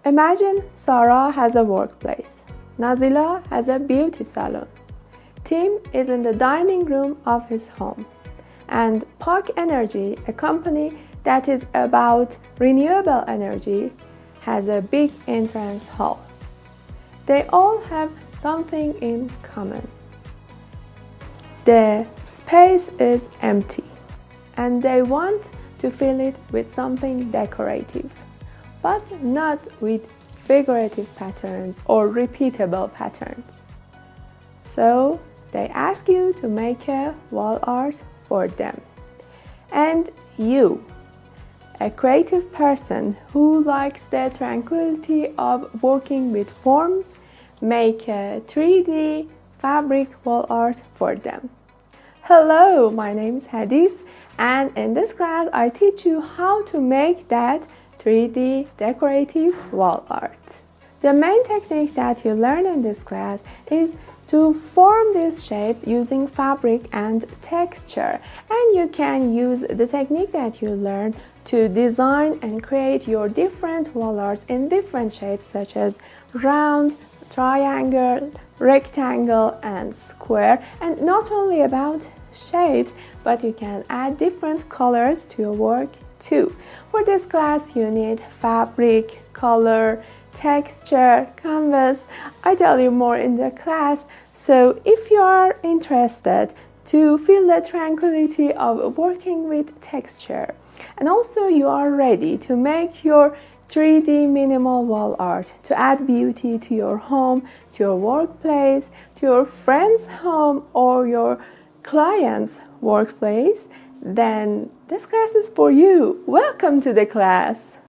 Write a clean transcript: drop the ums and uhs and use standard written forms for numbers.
Imagine Sarah has a workplace. Nazila has a beauty salon. Tim is in the dining room of his home. And Park Energy, a company that is about renewable energy, has a big entrance hall. They all have something in common. The space is empty, and they want to fill it with something decorative, but not with figurative patterns or repeatable patterns. So they ask you to make a wall art for them. And you, a creative person who likes the tranquility of working with forms, make a 3D fabric wall art for them. Hello, my name is Hadis, and in this class I teach you how to make that 3D decorative wall art. The main technique that you learn in this class is to form these shapes using fabric and texture, and you can use the technique that you learn to design and create your different wall arts in different shapes such as round, triangle, rectangle, and square. And not only about shapes, but you can add different colors to your work too. For this class you need fabric, color, texture, canvas. I tell you more in the class. So if you are interested to feel the tranquility of working with texture, and also you are ready to make your 3D minimal wall art to add beauty to your home, to your workplace, to your friend's home, or your client's workplace, then this class is for you. Welcome to the class.